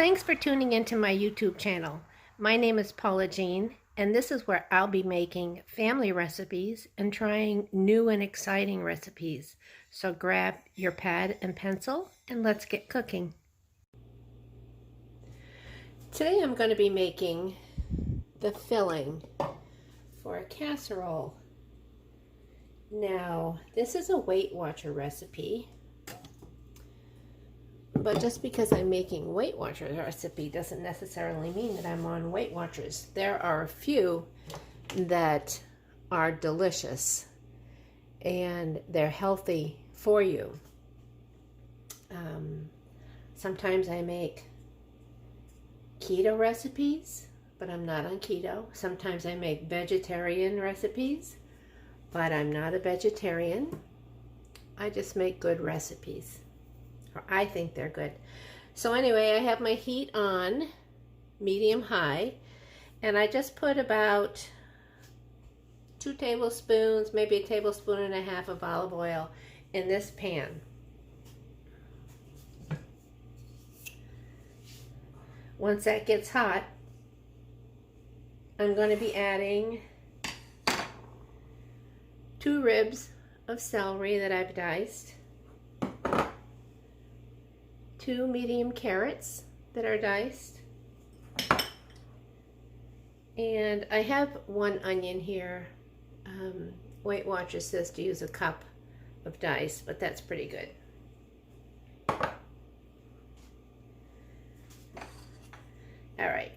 Thanks for tuning into my YouTube channel. My name is Paula Jean, and this is where I'll be making family recipes and trying new and exciting recipes. So grab your pad and pencil and let's get cooking. Today I'm going to be making the filling for a casserole. Now, this is a Weight Watcher recipe. But just because I'm making Weight Watchers recipe doesn't necessarily mean that I'm on Weight Watchers. There are a few that are delicious and they're healthy for you. Sometimes I make keto recipes, but I'm not on keto. Sometimes I make vegetarian recipes, but I'm not a vegetarian. I just make good recipes. Or I think they're good. So anyway, I have my heat on medium high, and I just put about 2 tablespoons, maybe a tablespoon and a half of olive oil in this pan. Once that gets hot, I'm going to be adding 2 ribs of celery that I've diced, 2 medium carrots that are diced, and I have 1 onion here. Weight Watchers says to use a cup of dice, but that's pretty good. All right.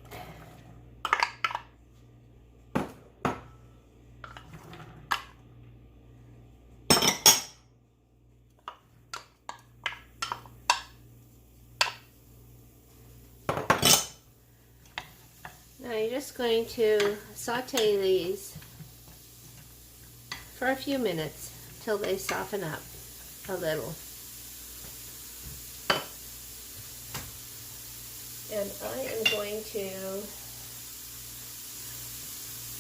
Now you're just going to saute these for a few minutes till they soften up a little. And I am going to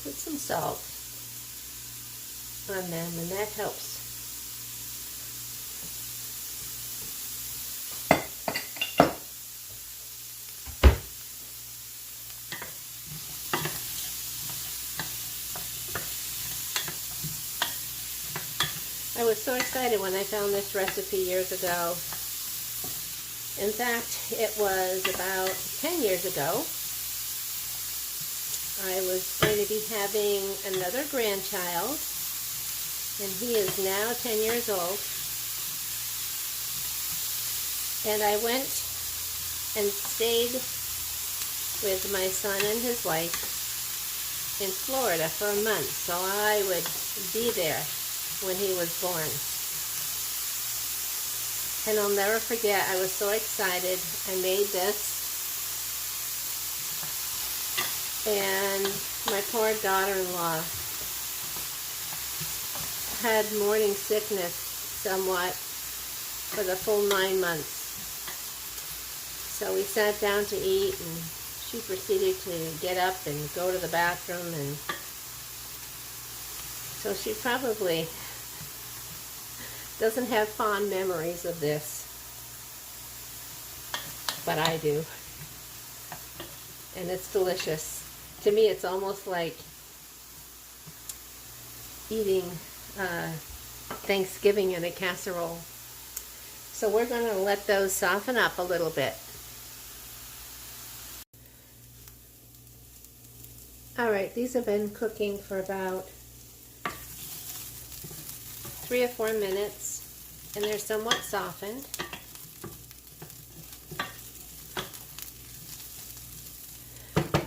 put some salt on them, and that helps. I was so excited when I found this recipe years ago. In fact, it was about 10 years ago. I was going to be having another grandchild, and he is now 10 years old. And I went and stayed with my son and his wife in Florida for a month, so I would be there when he was born. And I'll never forget, I was so excited. I made this, and my poor daughter-in-law had morning sickness somewhat for the full 9 months. So we sat down to eat, and she proceeded to get up and go to the bathroom, and so she probably doesn't have fond memories of this, but I do. And it's delicious. To me, it's almost like eating Thanksgiving in a casserole. So we're going to let those soften up a little bit. All right, these have been cooking for about 3 or 4 minutes, and they're somewhat softened.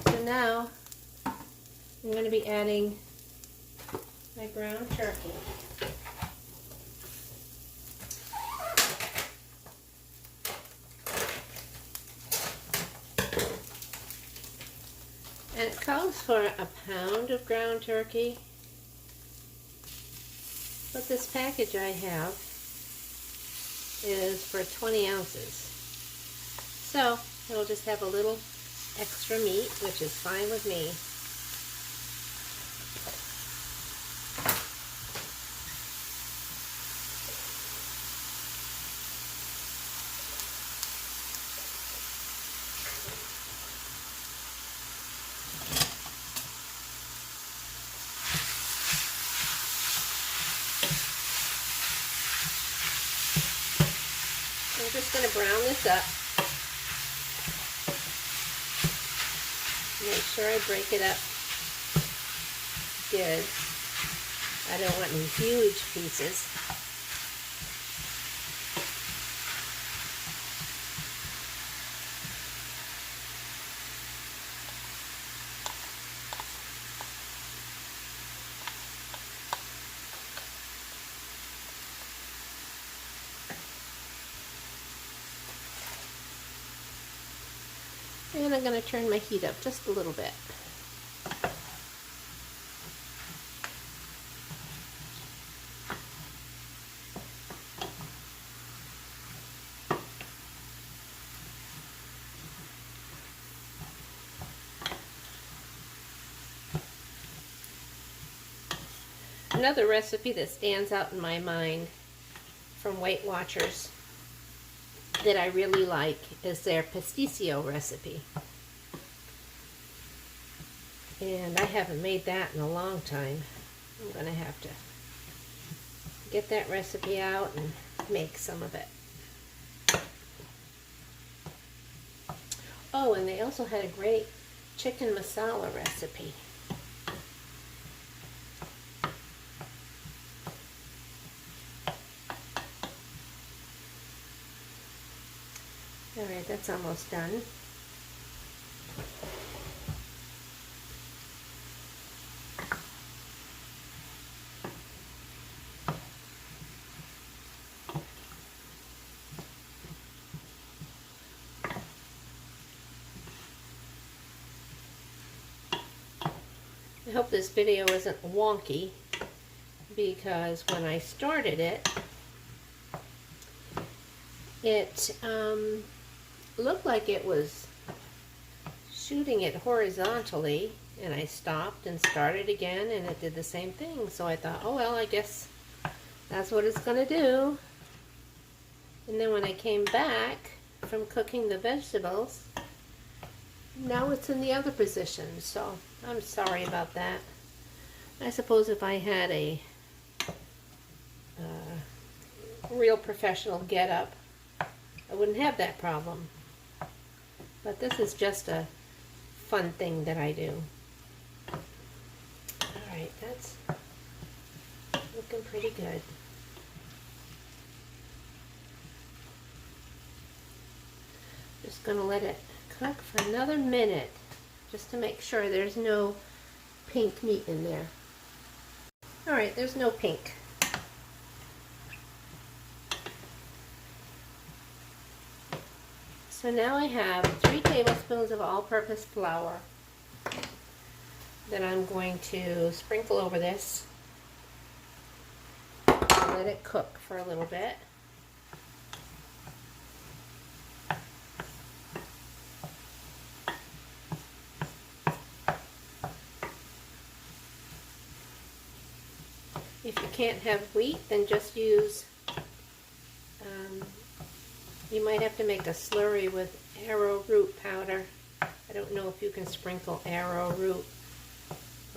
So now I'm going to be adding my ground turkey. And it calls for a pound of ground turkey. But this package I have is for 20 ounces. So it'll just have a little extra meat, which is fine with me. just going to brown this up. Make sure I break it up good. I don't want any huge pieces. And I'm going to turn my heat up just a little bit. Another recipe that stands out in my mind from Weight Watchers that I really like is their pasticcio recipe. And I haven't made that in a long time. I'm going to have to get that recipe out and make some of it. Oh, and they also had a great chicken masala recipe. Alright, that's almost done. I hope this video isn't wonky, because when I started it, it looked like it was shooting it horizontally, and I stopped and started again and it did the same thing. So I thought, oh well, I guess that's what it's gonna do. And then when I came back from cooking the vegetables, now it's in the other position. So I'm sorry about that. I suppose if I had a real professional getup, I wouldn't have that problem. But this is just a fun thing that I do. Alright, that's looking pretty good. Just going to let it cook for another minute, just to make sure there's no pink meat in there. Alright, there's no pink. So now I have 3 tablespoons of all-purpose flour that I'm going to sprinkle over this and let it cook for a little bit. If you can't have wheat, then just use you might have to make a slurry with arrowroot powder. I don't know if you can sprinkle arrowroot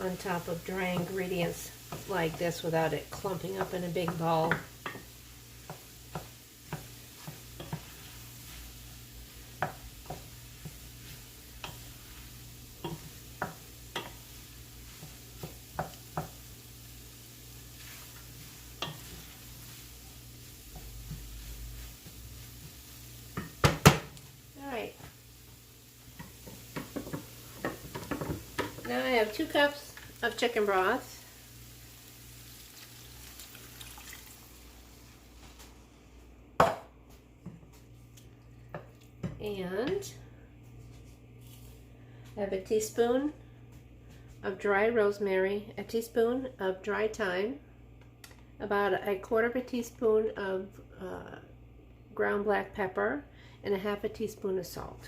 on top of dry ingredients like this without it clumping up in a big ball. Now I have 2 cups of chicken broth. And I have a teaspoon of dry rosemary, a teaspoon of dry thyme, about a quarter of a teaspoon of ground black pepper, and a half a teaspoon of salt.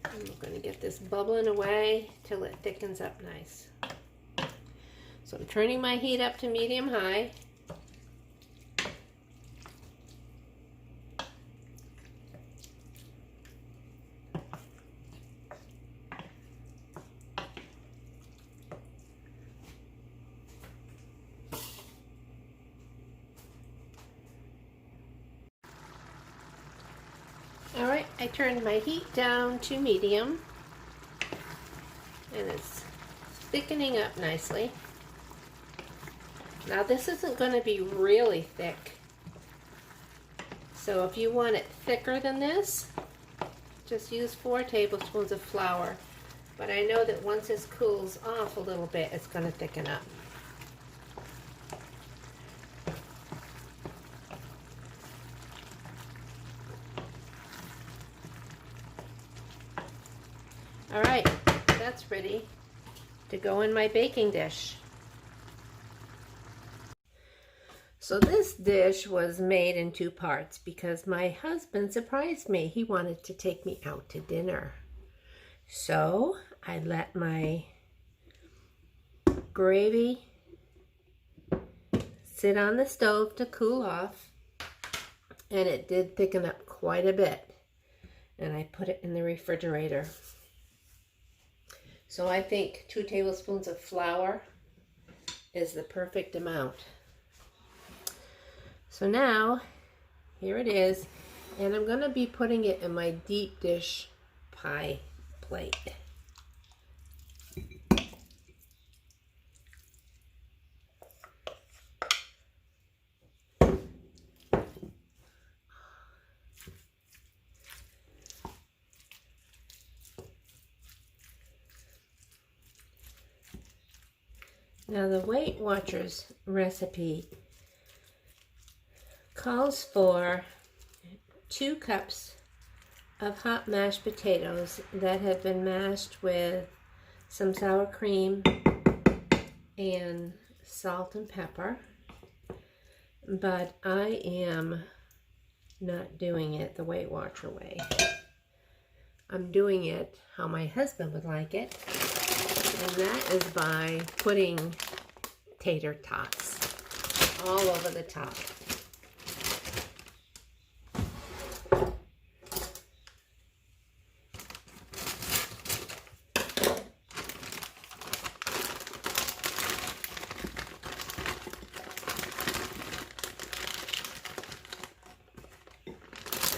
I'm going to get this bubbling away till it thickens up nice. So I'm turning my heat up to medium-high. I turned my heat down to medium, and it's thickening up nicely. Now this isn't going to be really thick, so if you want it thicker than this, just use 4 tablespoons of flour. But I know that once this cools off a little bit, it's going to thicken up. All right, that's ready to go in my baking dish. So this dish was made in 2 parts because my husband surprised me. He wanted to take me out to dinner. So I let my gravy sit on the stove to cool off, and it did thicken up quite a bit. And I put it in the refrigerator. So I think 2 tablespoons of flour is the perfect amount. So now, here it is, and I'm going to be putting it in my deep dish pie plate. Now the Weight Watchers recipe calls for 2 cups of hot mashed potatoes that have been mashed with some sour cream and salt and pepper. But I am not doing it the Weight Watcher way. I'm doing it how my husband would like it, and that is by putting tater tots all over the top.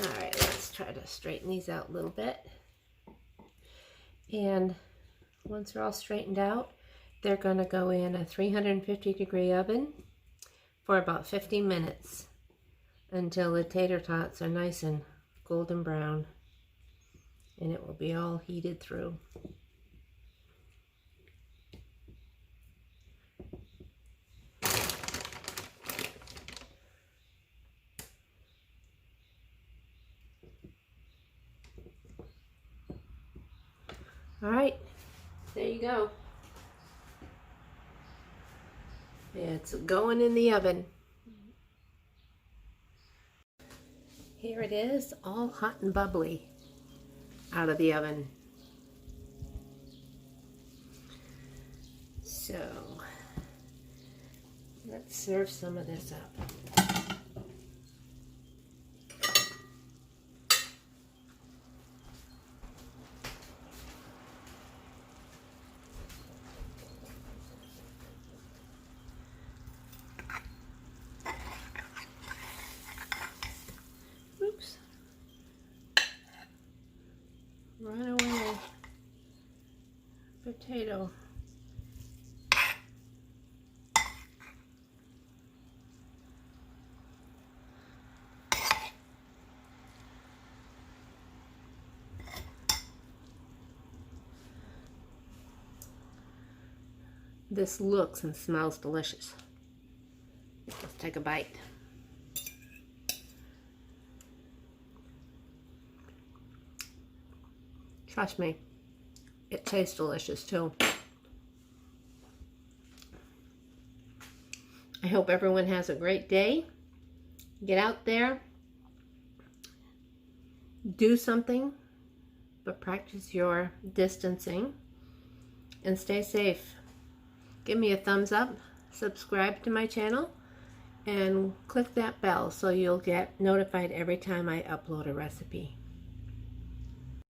Alright, let's try to straighten these out a little bit. And once they're all straightened out, they're going to go in a 350-degree oven for about 15 minutes until the tater tots are nice and golden brown, and it will be all heated through. All right, there you go. It's going in the oven. Here it is, all hot and bubbly out of the oven. So let's serve some of this up. Oops. Run away. Potato. This looks and smells delicious. Let's take a bite. Trust me, it tastes delicious too. I hope everyone has a great day. Get out there, do something, but practice your distancing and stay safe. Give me a thumbs up, subscribe to my channel, and click that bell so you'll get notified every time I upload a recipe.